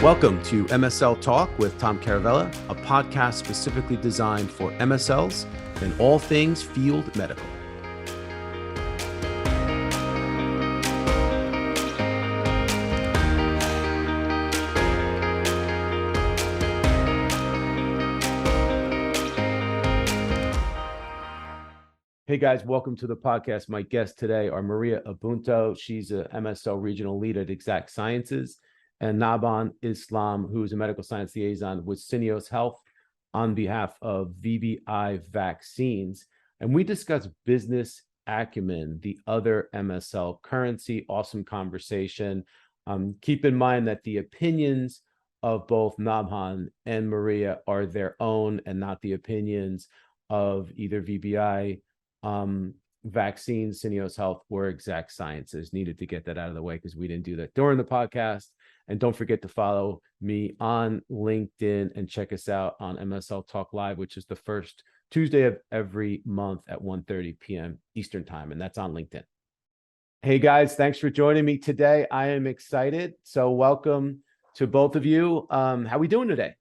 Welcome to MSL Talk with Tom Caravela, a podcast specifically designed for MSLs and all things field medical. Hey guys, welcome to the podcast. My guests today are Maria Abunto. She's a MSL regional lead at Exact Sciences, and Naban Islam, who is a medical science liaison with Syneos Health on behalf of VBI Vaccines. And we discuss business acumen, the other MSL currency. Awesome conversation. Keep in mind that the opinions of both Naban and Maria are their own and not the opinions of either VBI Vaccines, Syneos Health, or Exact Sciences. Needed to get that out of the way because we didn't do that during the podcast. And don't forget to follow me on LinkedIn and check us out on MSL Talk Live, which is the first Tuesday of every month at 1:30 p.m. Eastern Time. And that's on LinkedIn. Hey guys, thanks for joining me today. I am excited. So welcome to both of you. How are we doing today?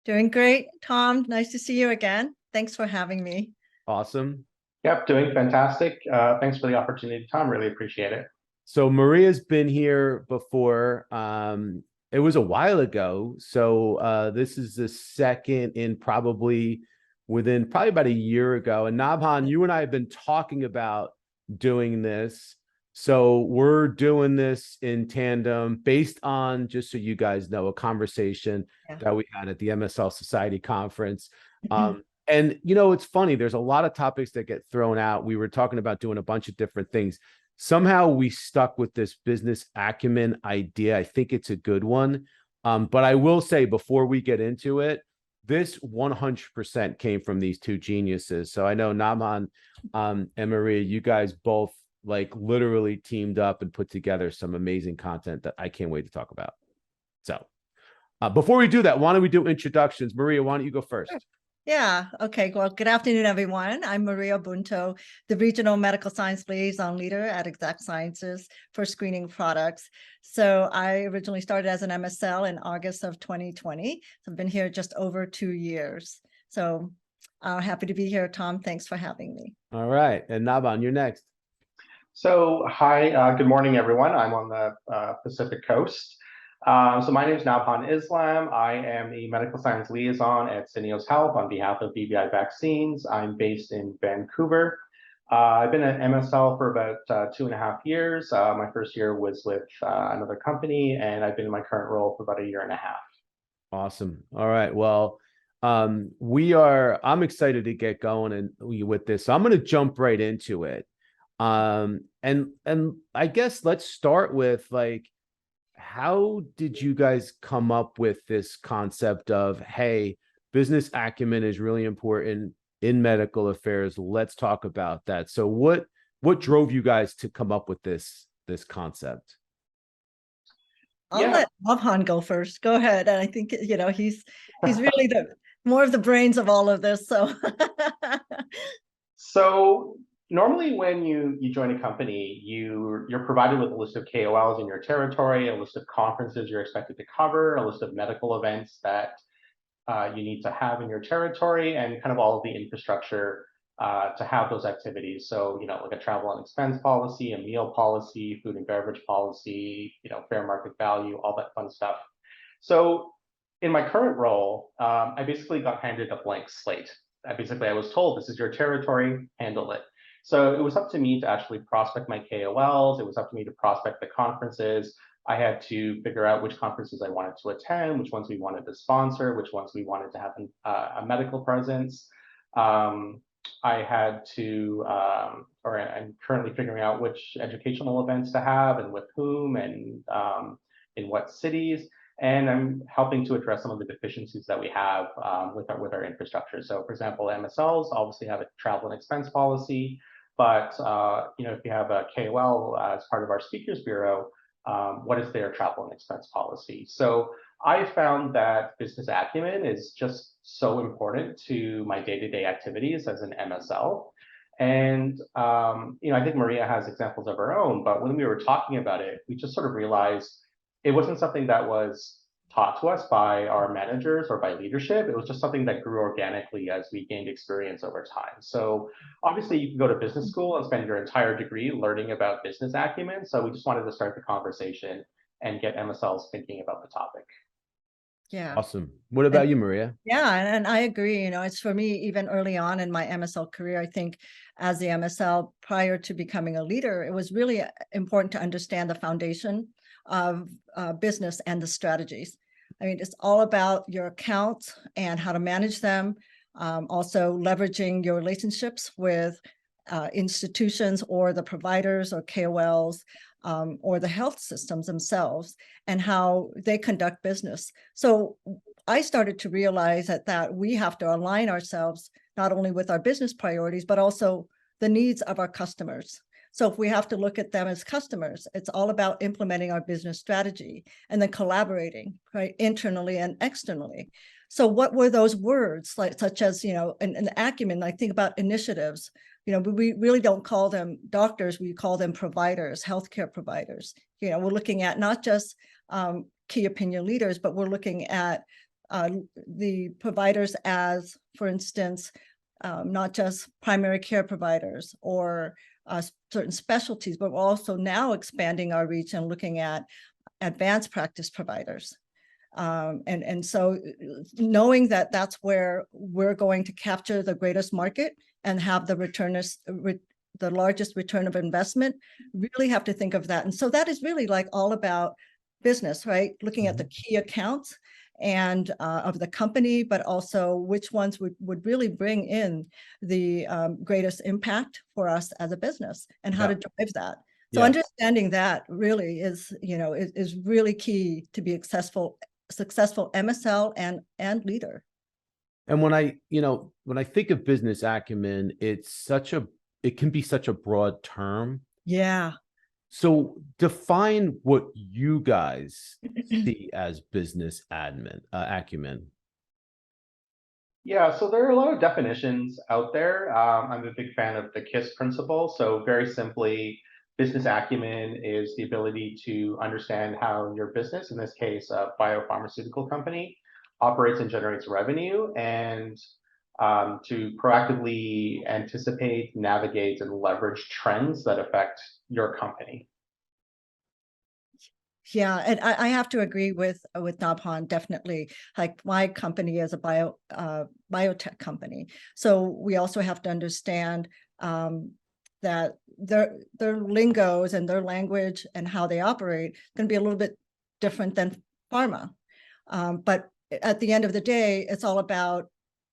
Doing great, Tom. Nice to see you again. Thanks for having me. Awesome. Yep, doing fantastic. Thanks for the opportunity, Tom. Really appreciate it. So Maria's been here before. It was a while ago. So this is the second in probably about a year ago. And Nabhan, you and I have been talking about doing this. So we're doing this in tandem based on, just so you guys know, a conversation that we had at the MSL Society conference. And, you know, it's funny. There's a lot of topics that get thrown out. We were talking about doing a bunch of different things. Somehow we stuck with this business acumen idea. I think it's a good one. But I will say before we get into it, this 100% came from these two geniuses. So I know Naman and Maria, you guys both like literally teamed up and put together some amazing content that I can't wait to talk about. So before we do that, why don't we do introductions? Maria, why don't you go first? Sure. Yeah. Okay. Well, good afternoon, everyone. I'm Maria Bunto, the Regional Medical Science Liaison Leader at Exact Sciences for screening products. So I originally started as an MSL in August of 2020. So I've been here just over 2 years. So happy to be here, Tom. Thanks for having me. All right. And Naban, you're next. So hi, good morning, everyone. I'm on the Pacific Coast. So my name is Naban Islam. I am the Medical Science Liaison at Syneos Health on behalf of VBI Vaccines. I'm based in Vancouver. I've been at MSL for about 2.5 years. My first year was with another company, and I've been in my current role for about 1.5 years. Awesome. All right. Well, I'm excited to get going and with this. So I'm going to jump right into it. And I guess let's start with like, how did you guys come up with this concept of, hey, business acumen is really important in medical affairs? Let's talk about that. So what drove you guys to come up with this concept? I'll let Nabhan go first. Go ahead. And I think, you know, he's really the more of the brains of all of this. So normally when you join a company, you're provided with a list of KOLs in your territory, a list of conferences you're expected to cover, a list of medical events that you need to have in your territory, and kind of all of the infrastructure to have those activities. So, you know, like a travel and expense policy, a meal policy, food and beverage policy, you know, fair market value, all that fun stuff. So in my current role, I basically got handed a blank slate. I was told, this is your territory, handle it. So it was up to me to actually prospect my KOLs. It was up to me to prospect the conferences. I had to figure out which conferences I wanted to attend, which ones we wanted to sponsor, which ones we wanted to have a medical presence. I had to, I'm currently figuring out which educational events to have and with whom and in what cities. And I'm helping to address some of the deficiencies that we have with our infrastructure. So for example, MSLs obviously have a travel and expense policy, but you know, if you have a KOL as part of our speakers bureau, what is their travel and expense policy? So I found that business acumen is just so important to my day-to-day activities as an MSL. And you know, I think Maria has examples of her own, but when we were talking about it, we just sort of realized it wasn't something that was taught to us by our managers or by leadership. It was just something that grew organically as we gained experience over time. So obviously you can go to business school and spend your entire degree learning about business acumen. So we just wanted to start the conversation and get MSLs thinking about the topic. Yeah. Awesome. What about you, Maria? Yeah, and I agree. It's for me, even early on in my MSL career, I think as the MSL prior to becoming a leader, it was really important to understand the foundation of business and the strategies. I mean, it's all about your accounts and how to manage them. Also leveraging your relationships with institutions or the providers or KOLs, or the health systems themselves, and how they conduct business. So I started to realize that we have to align ourselves not only with our business priorities, but also the needs of our customers. So if we have to look at them as customers, it's all about implementing our business strategy and then collaborating, right, internally and externally. So what were those words, like such as, in Acumen, I think about initiatives. We really don't call them doctors, we call them providers, healthcare providers. We're looking at not just key opinion leaders, but we're looking at the providers as, for instance, not just primary care providers or certain specialties, but we're also now expanding our reach and looking at advanced practice providers. And so knowing that that's where we're going to capture the greatest market and have the largest return of investment, really have to think of that. And so that is really like all about business, right? Looking at the key accounts and of the company, but also which ones would really bring in the greatest impact for us as a business and how to drive that. So understanding that really is really key to be successful MSL and leader. And when I think of business acumen, it can be such a broad term. Yeah. So define what you guys see as business acumen. Yeah, so there are a lot of definitions out there. I'm a big fan of the KISS principle. So very simply, business acumen is the ability to understand how your business, in this case, a biopharmaceutical company, operates and generates revenue, and to proactively anticipate, navigate, and leverage trends that affect your company. Yeah, and I have to agree with Nabhan, definitely. Like my company is a biotech company, so we also have to understand that their lingos and their language and how they operate can be a little bit different than pharma. But at the end of the day, it's all about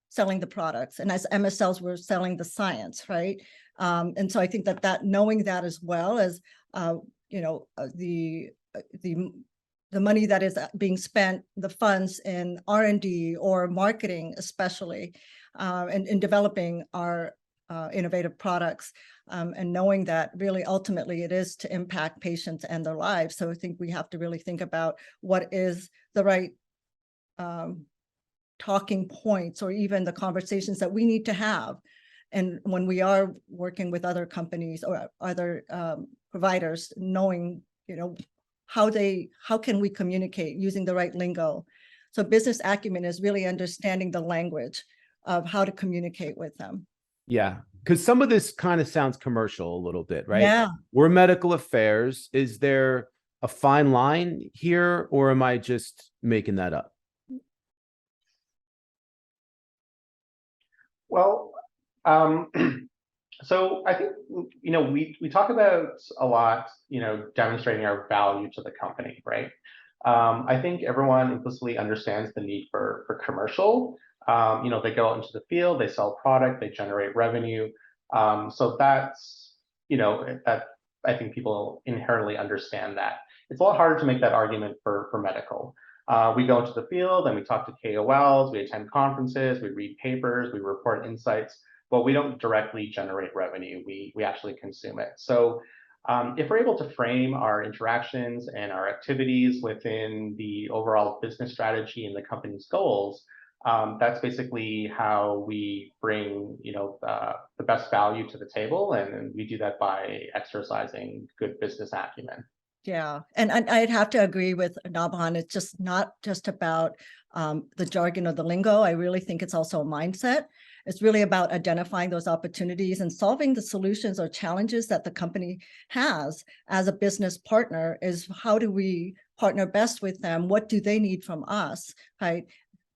selling the products, and as MSLs, we're selling the science, right? And so I think that knowing that as well as the money that is being spent, the funds in R&D or marketing, especially, and in developing our innovative products, and knowing that really ultimately it is to impact patients and their lives. So I think we have to really think about what is the right talking points or even the conversations that we need to have. And when we are working with other companies or other providers, knowing, how can we communicate using the right lingo? So business acumen is really understanding the language of how to communicate with them. Yeah, because some of this kind of sounds commercial a little bit, right? Yeah. We're medical affairs. Is there a fine line here, or am I just making that up? Well, so I think, we talk about a lot, demonstrating our value to the company, right? I think everyone implicitly understands the need for commercial. They go out into the field, they sell product, they generate revenue. So that's, that I think people inherently understand that. It's a lot harder to make that argument for medical. We go into the field and we talk to KOLs, we attend conferences, we read papers, we report insights, but we don't directly generate revenue. We actually consume it. So if we're able to frame our interactions and our activities within the overall business strategy and the company's goals, that's basically how we bring, the best value to the table, and we do that by exercising good business acumen. Yeah, and I'd have to agree with Nabhan. It's just not just about the jargon or the lingo. I really think it's also a mindset. It's really about identifying those opportunities and solving the solutions or challenges that the company has as a business partner. Is how do we partner best with them? What do they need from us, right?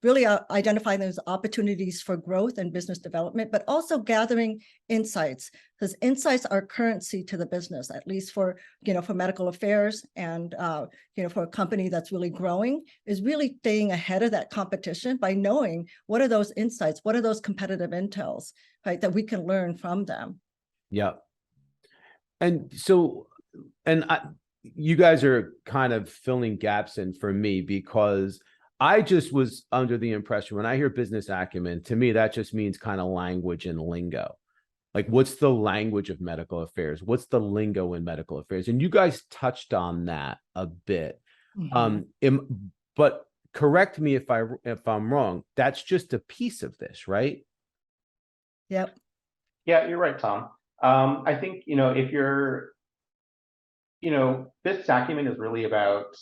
Really identifying those opportunities for growth and business development, but also gathering insights, because insights are currency to the business, at least for, for medical affairs and, for a company that's really growing, is really staying ahead of that competition by knowing what are those insights, what are those competitive intels, right, that we can learn from them. Yeah. And so, you guys are kind of filling gaps in for me, because I just was under the impression when I hear business acumen, to me, that just means kind of language and lingo. Like, what's the language of medical affairs? What's the lingo in medical affairs? And you guys touched on that a bit. But correct me if I'm wrong. That's just a piece of this, right? Yep. Yeah, you're right, Tom. I think, if you're, business acumen is really about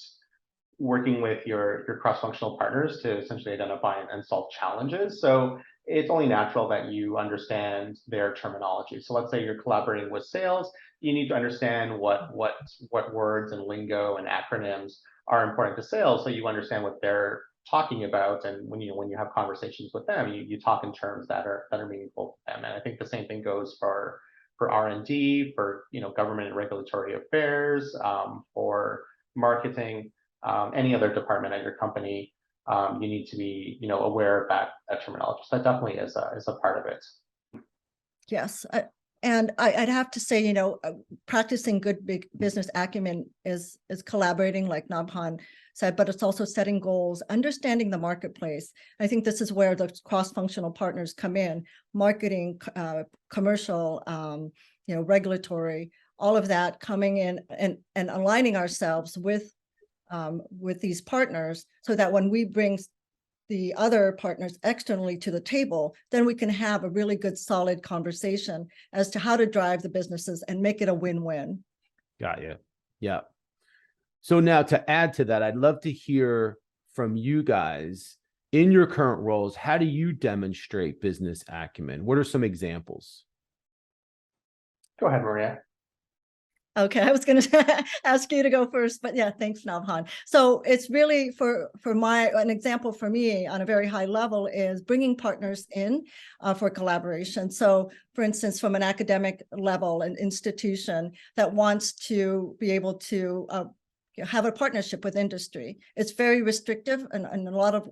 working with your cross-functional partners to essentially identify and solve challenges. So it's only natural that you understand their terminology. So let's say you're collaborating with sales, you need to understand what words and lingo and acronyms are important to sales, so you understand what they're talking about. And when you have conversations with them, you talk in terms that are meaningful to them. And I think the same thing goes for R&D, for government and regulatory affairs, for marketing. Any other department at your company, you need to be, aware of that terminology. So that definitely is a part of it. Yes, and I'd have to say, practicing good big business acumen is collaborating, like Nabhan said, but it's also setting goals, understanding the marketplace. I think this is where the cross-functional partners come in: marketing, commercial, regulatory, all of that coming in and aligning ourselves with these partners, so that when we bring the other partners externally to the table, then we can have a really good, solid conversation as to how to drive the businesses and make it a win-win. Got you. Yeah. So now, to add to that, I'd love to hear from you guys in your current roles. How do you demonstrate business acumen? What are some examples? Go ahead, Maria. Okay, I was going to ask you to go first, but yeah, thanks, Nabhan. So it's really for an example for me on a very high level is bringing partners in for collaboration. So, for instance, from an academic level, an institution that wants to be able to have a partnership with industry. It's very restrictive and a lot of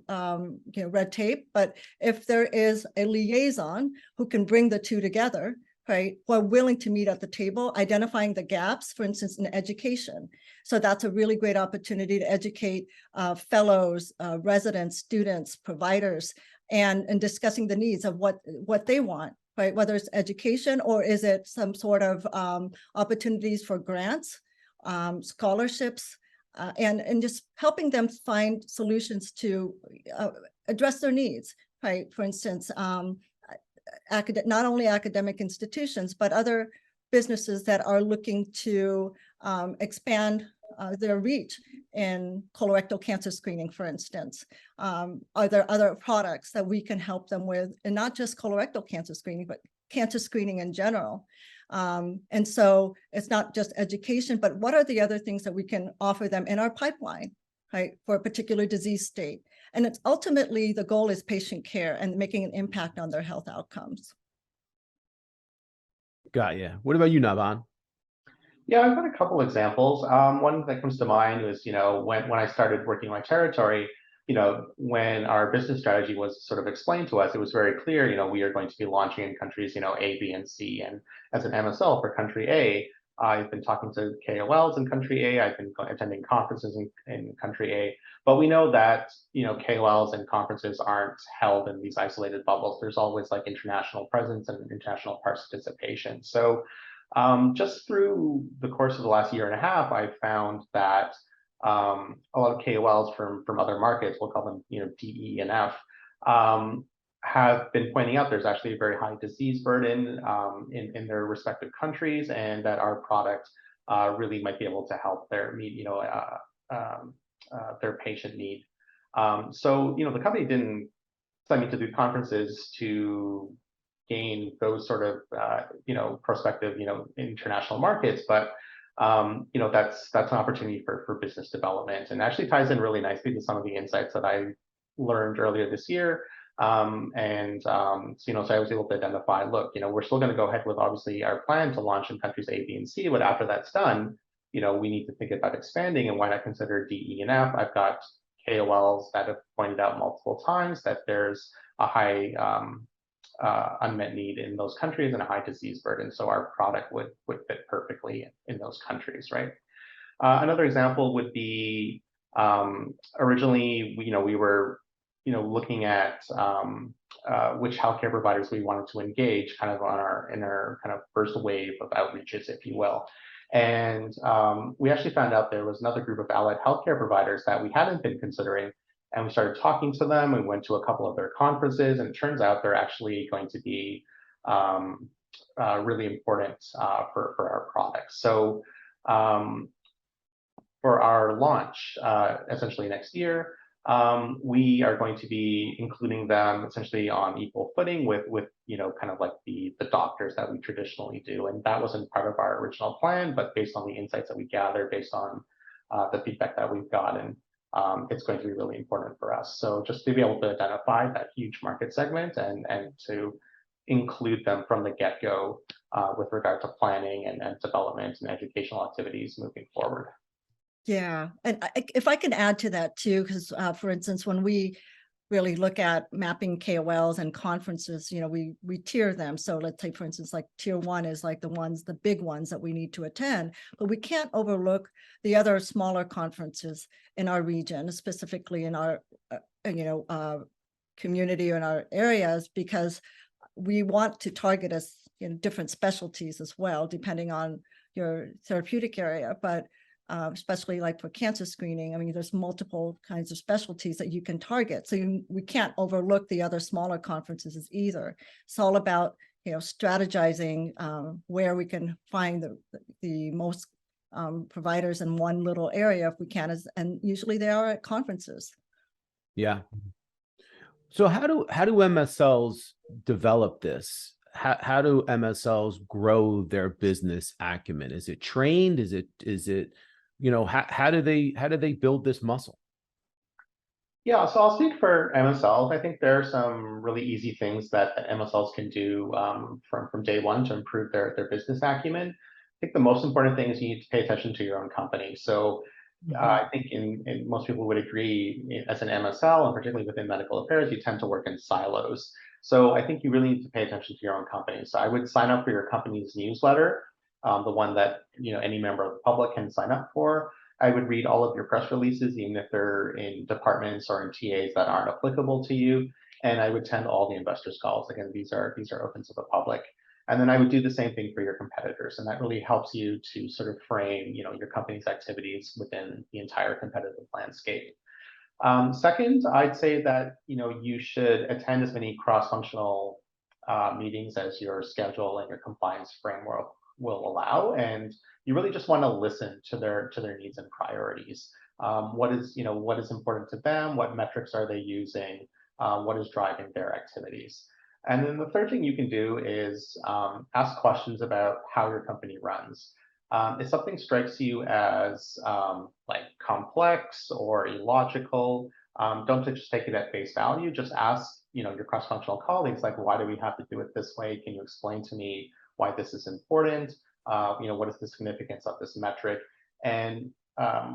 red tape. But if there is a liaison who can bring the two together, right, who are willing to meet at the table, identifying the gaps, for instance, in education. So that's a really great opportunity to educate fellows, residents, students, providers, and discussing the needs of what they want, right? Whether it's education or is it some sort of opportunities for grants, scholarships, and just helping them find solutions to address their needs, right? For instance, not only academic institutions, but other businesses that are looking to expand their reach in colorectal cancer screening, for instance. Are there other products that we can help them with, and not just colorectal cancer screening, but cancer screening in general? And so it's not just education, but what are the other things that we can offer them in our pipeline, right, for a particular disease state? And it's ultimately, the goal is patient care and making an impact on their health outcomes. Got you. What about you, Nabhan? Yeah, I've got a couple examples. One that comes to mind was, when I started working my territory, when our business strategy was sort of explained to us, it was very clear, we are going to be launching in countries, A, B, and C. And as an MSL for country A, I've been talking to KOLs in country A. I've been attending conferences in country A. But we know that, KOLs and conferences aren't held in these isolated bubbles. There's always like international presence and international participation. So just through the course of the last year and a half, I've found that a lot of KOLs from other markets, we'll call them, D, E, and F, have been pointing out there's actually a very high disease burden in their respective countries, and that our product really might be able to help their their patient need. So the company didn't send me to do conferences to gain those sort of prospective international markets, but that's an opportunity for business development, and actually ties in really nicely to some of the insights that I learned earlier this year. So I was able to identify, look, we're still going to go ahead with obviously our plan to launch in countries A, B, and C, but after that's done, we need to think about expanding, and why not consider D, E, and F? I've got KOLs that have pointed out multiple times that there's a high unmet need in those countries and a high disease burden. So our product would fit perfectly in those countries, right? Another example would be originally, we were looking at which healthcare providers we wanted to engage kind of in our kind of first wave of outreaches, if you will. And we actually found out there was another group of allied healthcare providers that we hadn't been considering. And we started talking to them. We went to a couple of their conferences, and it turns out they're actually going to be really important for our products. So for our launch, essentially next year, we are going to be including them essentially on equal footing with kind of like the doctors that we traditionally do. And that wasn't part of our original plan, but based on the insights that we gathered, based on the feedback that we've gotten, it's going to be really important for us. So just to be able to identify that huge market segment and to include them from the get-go with regard to planning and development and educational activities moving forward. Yeah, and if I can add to that too, because for instance, when we really look at mapping KOLs and conferences, we tier them. So let's say, for instance, like tier 1 is like the big ones that we need to attend, but we can't overlook the other smaller conferences in our region, specifically in our community or in our areas, because we want to target as different specialties as well, depending on your therapeutic area. But especially like for cancer screening, I mean, there's multiple kinds of specialties that you can target. So we can't overlook the other smaller conferences either. It's all about, strategizing where we can find the most providers in one little area if we can, and usually they are at conferences. Yeah. So how do MSLs develop this? How do MSLs grow their business acumen? Is it trained? Is it how do they build this muscle? Yeah, so I'll speak for MSLs. I think there are some really easy things that MSLs can do from day one to improve their business acumen. I think the most important thing is you need to pay attention to your own company. So I think in most people would agree, as an MSL, and particularly within medical affairs, you tend to work in silos. So I think you really need to pay attention to your own company. So I would sign up for your company's newsletter, the one that any member of the public can sign up for. I would read all of your press releases, even if they're in departments or in TAs that aren't applicable to you. And I would attend all the investors' calls. Again, these are open to the public. And then I would do the same thing for your competitors. And that really helps you to sort of frame, your company's activities within the entire competitive landscape. Second, I'd say that, you should attend as many cross-functional meetings as your schedule and your compliance framework will allow. And you really just want to listen to their needs and priorities. What is important to them? What metrics are they using? What is driving their activities? And then the third thing you can do is ask questions about how your company runs. If something strikes you as like complex or illogical, don't just take it at face value. Just ask, your cross-functional colleagues, like, why do we have to do it this way? Can you explain to me why this is important? What is the significance of this metric? And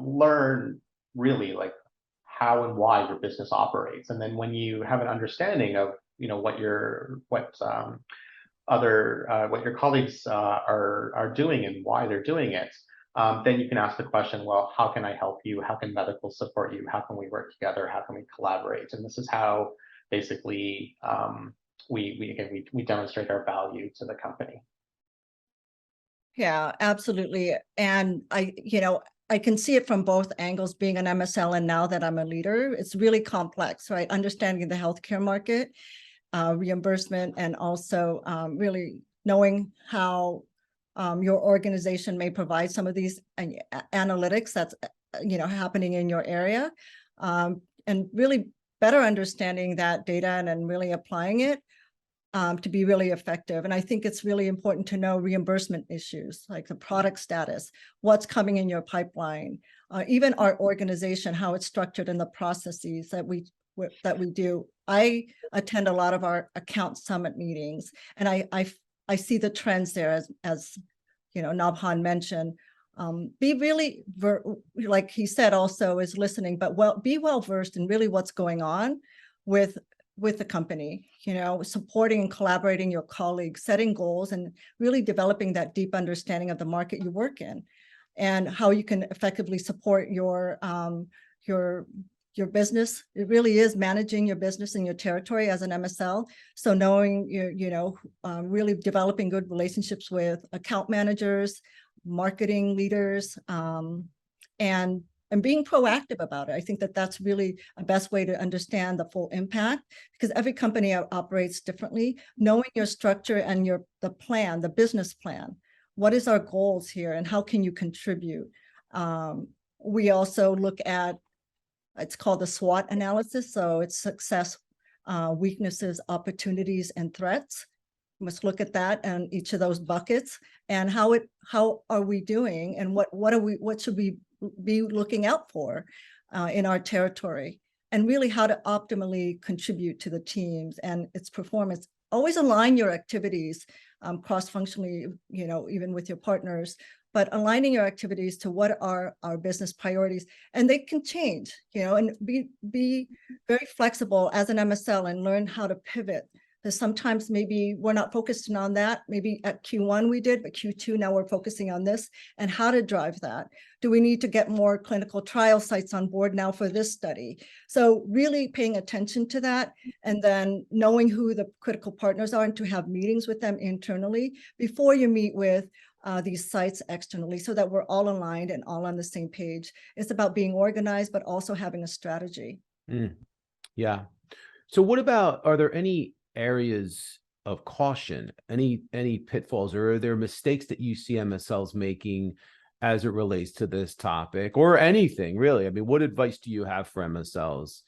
learn really like how and why your business operates. And then when you have an understanding of what your colleagues are doing and why they're doing it, then you can ask the question, well, how can I help you? How can medical support you? How can we work together? How can we collaborate? And this is how basically we demonstrate our value to the company. Yeah, absolutely. And I can see it from both angles, being an MSL and now that I'm a leader. It's really complex, right? Understanding the healthcare market, reimbursement, and also really knowing how Your organization may provide some of these analytics that's happening in your area, and really better understanding that data and then really applying it to be really effective. And I think it's really important to know reimbursement issues, like the product status, what's coming in your pipeline, even our organization, how it's structured, and the processes that we do. I attend a lot of our account summit meetings, and I see the trends there, as Nabhan mentioned. Be really, like he said, also is listening, but be well versed in really what's going on with the company, supporting and collaborating your colleagues, setting goals, and really developing that deep understanding of the market you work in, and how you can effectively support your business. It really is managing your business in your territory as an MSL. So knowing, really developing good relationships with account managers, marketing leaders, and being proactive about it. I think that that's really a best way to understand the full impact, because every company operates differently. Knowing your structure and the business plan. What is our goals here, and how can you contribute? We also look at, it's called the SWOT analysis. So it's success, weaknesses, opportunities, and threats. We must look at that and each of those buckets, and how are we doing, and what should we be looking out for in our territory, and really how to optimally contribute to the teams and its performance. Always align your activities cross-functionally, even with your partners, but aligning your activities to what are our business priorities. And they can change, and be very flexible as an MSL and learn how to pivot. Because sometimes maybe we're not focusing on that. Maybe at Q1 we did, but Q2 now we're focusing on this, and how to drive that. Do we need to get more clinical trial sites on board now for this study? So really paying attention to that, and then knowing who the critical partners are, and to have meetings with them internally before you meet with these sites externally, so that we're all aligned and all on the same page. It's about being organized, but also having a strategy. Yeah. So what about, are there any areas of caution, any pitfalls, or are there mistakes that you see MSLs making as it relates to this topic, or anything really? I mean, what advice do you have for MSLs,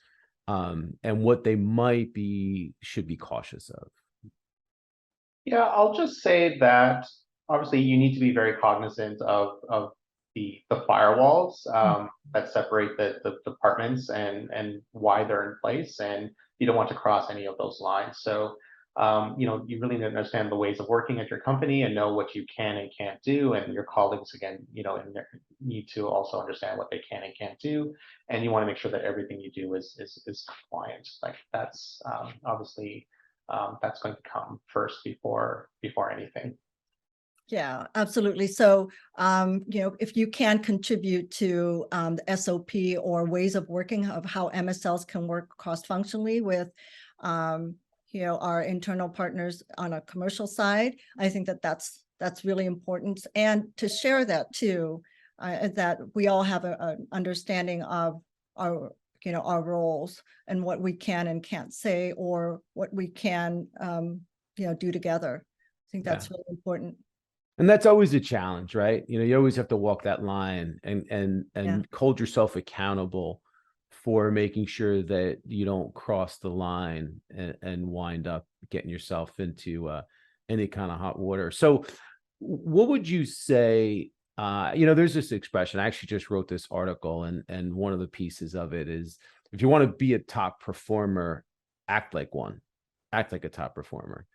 and what they should be cautious of? Yeah, I'll just say that obviously you need to be very cognizant of the firewalls that separate the departments and why they're in place, and you don't want to cross any of those lines. So you really need to understand the ways of working at your company and know what you can and can't do, and your colleagues, again, need to also understand what they can and can't do, and you want to make sure that everything you do is compliant. Like that's obviously that's going to come first before anything. Yeah, absolutely. So, if you can contribute to the SOP or ways of working of how MSLs can work cross-functionally with, our internal partners on a commercial side, I think that that's really important. And to share that too, that we all have an understanding of our roles and what we can and can't say, or what we can, do together. I think that's really important. And that's always a challenge, right? You always have to walk that line and hold yourself accountable for making sure that you don't cross the line and wind up getting yourself into any kind of hot water. So what would you say, there's this expression, I actually just wrote this article, and one of the pieces of it is, if you want to be a top performer, act like a top performer.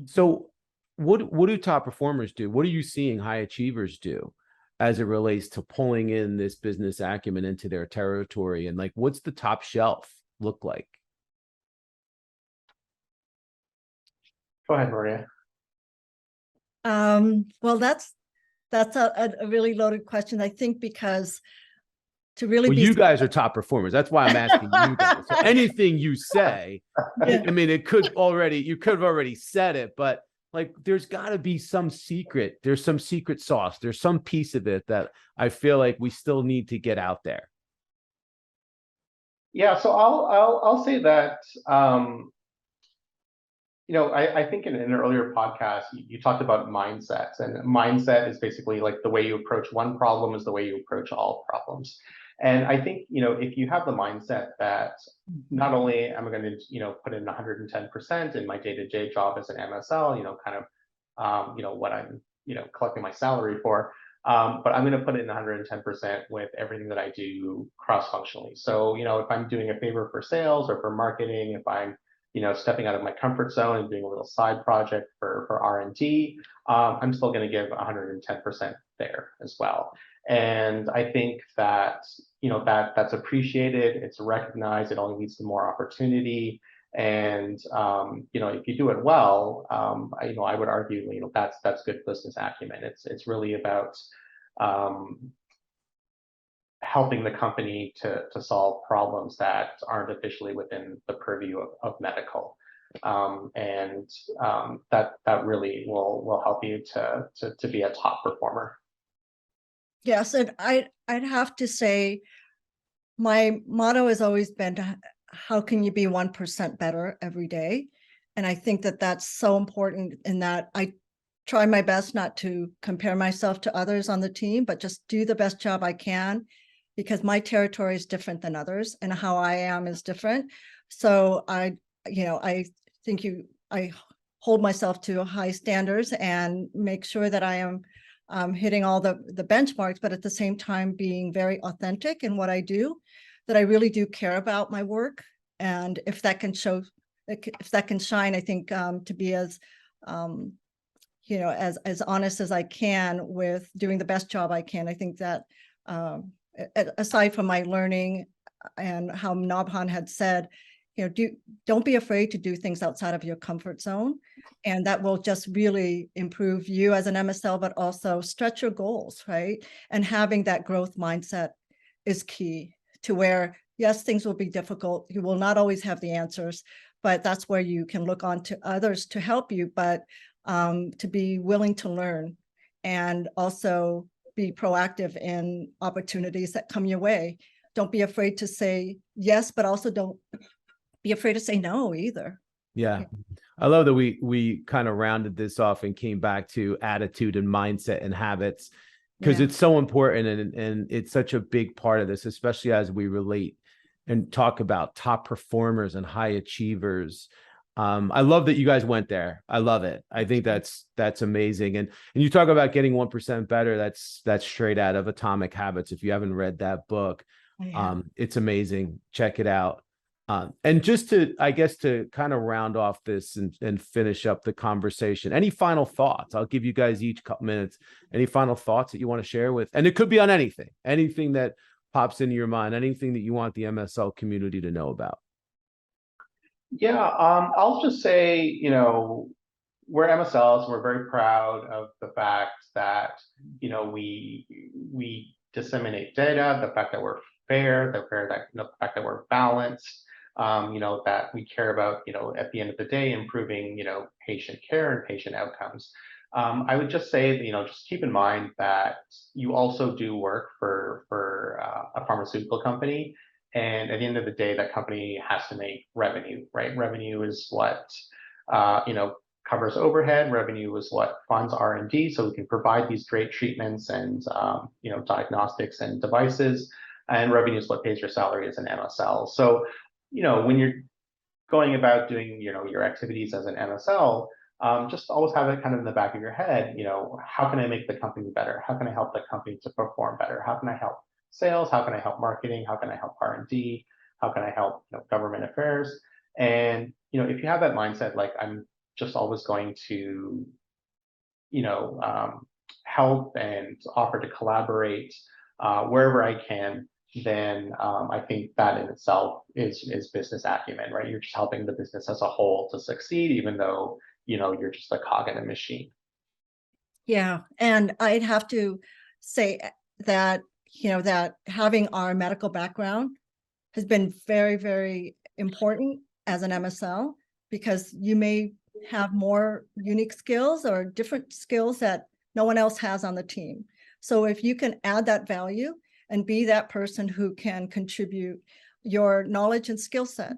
So what do top performers do? What are you seeing high achievers do as it relates to pulling in this business acumen into their territory? And like, what's the top shelf look like? Go ahead, Maria. Well, that's a really loaded question, I think, because to really you guys are top performers. That's why I'm asking you guys. So anything you say, I mean, you could have already said it, but like, there's got to be some secret. There's some secret sauce. There's some piece of it that I feel like we still need to get out there. Yeah, so I'll say that I think in an earlier podcast, you talked about mindsets, and mindset is basically like the way you approach one problem is the way you approach all problems. And I think, if you have the mindset that not only am I going to, put in 110% in my day-to-day job as an MSL, kind of, what I'm, collecting my salary for, but I'm going to put in 110% with everything that I do cross-functionally. So, if I'm doing a favor for sales or for marketing, if I'm stepping out of my comfort zone and doing a little side project for R&D, I'm still going to give 110% there as well. And I think that, that's appreciated, it's recognized, it only leads to more opportunity. And, if you do it well, I would argue, that's good business acumen. It's really about, helping the company to solve problems that aren't officially within the purview of medical. And that really will help you to be a top performer. Yes, and I'd have to say my motto has always been how can you be 1% better every day? And I think that that's so important in that I try my best not to compare myself to others on the team, but just do the best job I can, because my territory is different than others and how I am is different. So I think I hold myself to high standards and make sure that I am hitting all the benchmarks, but at the same time being very authentic in what I do, that I really do care about my work. And if that can shine, I think to be as as honest as I can with doing the best job I can. I think that aside from my learning and how Nabhan had said, don't be afraid to do things outside of your comfort zone. And that will just really improve you as an MSL, but also stretch your goals, right? And having that growth mindset is key to where, yes, things will be difficult. You will not always have the answers, but that's where you can look on to others to help you, but to be willing to learn and also be proactive in opportunities that come your way. Don't be afraid to say yes, but also don't be afraid to say no either. Yeah. I love that we kind of rounded this off and came back to attitude and mindset and habits, because it's so important and it's such a big part of this, especially as we relate and talk about top performers and high achievers. I love that you guys went there. I love it. I think that's amazing. And you talk about getting 1% better. That's straight out of Atomic Habits. If you haven't read that book, it's amazing. Check it out. And just to kind of round off this and finish up the conversation, any final thoughts? I'll give you guys each a couple minutes. Any final thoughts that you want to share with, and it could be on anything that pops into your mind, anything that you want the MSL community to know about. Yeah, I'll just say, we're MSLs. We're very proud of the fact that, we disseminate data, the fact that we're fair, the fact that we're balanced, that we care about, at the end of the day, improving, patient care and patient outcomes. I would just say, just keep in mind that you also do work for a pharmaceutical company. And at the end of the day, that company has to make revenue, right? Revenue is what, covers overhead. Revenue is what funds R&D, so we can provide these great treatments and, diagnostics and devices. And revenue is what pays your salary as an MSL. So, when you're going about doing, your activities as an MSL, just always have it kind of in the back of your head, how can I make the company better? How can I help the company to perform better? How can I help sales? How can I help marketing? How can I help R&D? How can I help government affairs? And if you have that mindset, like I'm just always going to help and offer to collaborate wherever I can, then I think that in itself is business acumen, right? You're just helping the business as a whole to succeed, even though you're just a cog in a machine. Yeah, and I'd have to say that that having our medical background has been very, very important as an MSL, because you may have more unique skills or different skills that no one else has on the team. So if you can add that value and be that person who can contribute your knowledge and skill set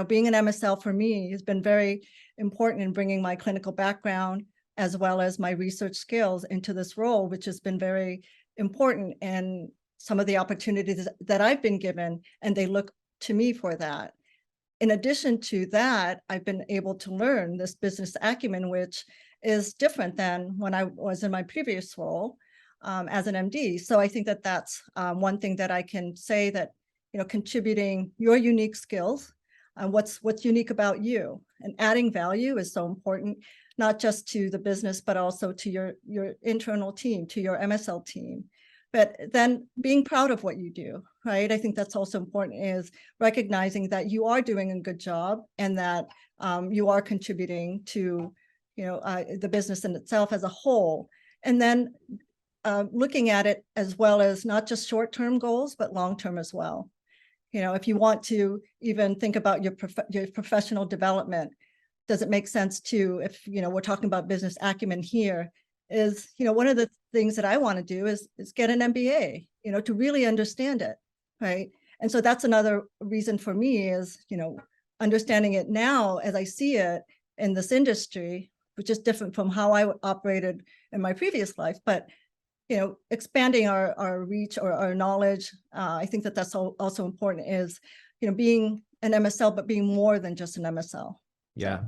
Being an MSL for me has been very important in bringing my clinical background as well as my research skills into this role, which has been very important in some of the opportunities that I've been given, and they look to me for that. In addition to that, I've been able to learn this business acumen, which is different than when I was in my previous role as an MD. So I think that that's one thing that I can say, that contributing your unique skills, what's unique about you, and adding value is so important, not just to the business, but also to your internal team, to your MSL team. But then being proud of what you do, right? I think that's also important, is recognizing that you are doing a good job and that you are contributing to, the business in itself as a whole. And then looking at it as well as not just short-term goals, but long-term as well. If you want to even think about your professional development, does it make sense to, if, we're talking about business acumen here, is, one of the things that I want to do is get an MBA, to really understand it, right? And so that's another reason for me is, understanding it now as I see it in this industry, which is different from how I operated in my previous life, but, expanding our reach or our knowledge. I think that that's also important, is, being an MSL, but being more than just an MSL. Yeah.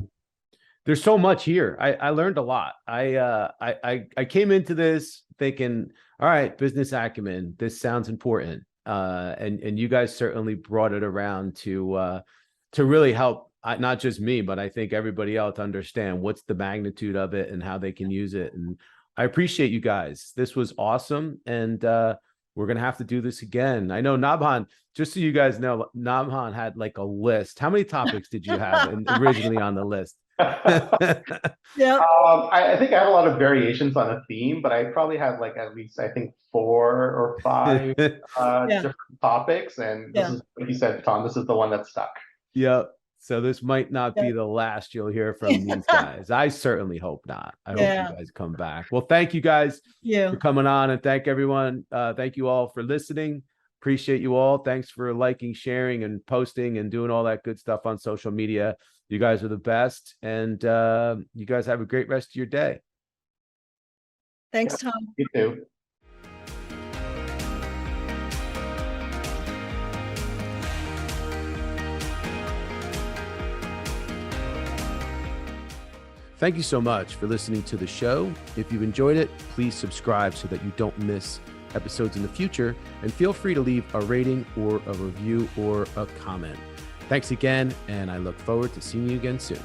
There's so much here. I learned a lot. I came into this thinking, all right, business acumen, this sounds important. And you guys certainly brought it around to really help, not just me, but I think everybody else understand what's the magnitude of it and how they can use it. And I appreciate you guys. This was awesome. And we're going to have to do this again. I know Nabhan, just so you guys know, Nabhan had like a list. How many topics did you have originally on the list? Yeah. I think I have a lot of variations on a theme, but I probably had like at least, I think, 4 or 5 different topics. And this is, like you said, Tom, this is the one that stuck. Yep. So this might not be the last you'll hear from these guys. I certainly hope not. I hope you guys come back. Well, thank you guys for coming on, and thank everyone. Thank you all for listening. Appreciate you all. Thanks for liking, sharing, and posting and doing all that good stuff on social media. You guys are the best, and you guys have a great rest of your day. Thanks, Tom. You too. Thank you so much for listening to the show. If you've enjoyed it, please subscribe so that you don't miss episodes in the future, and feel free to leave a rating or a review or a comment. Thanks again, and I look forward to seeing you again soon.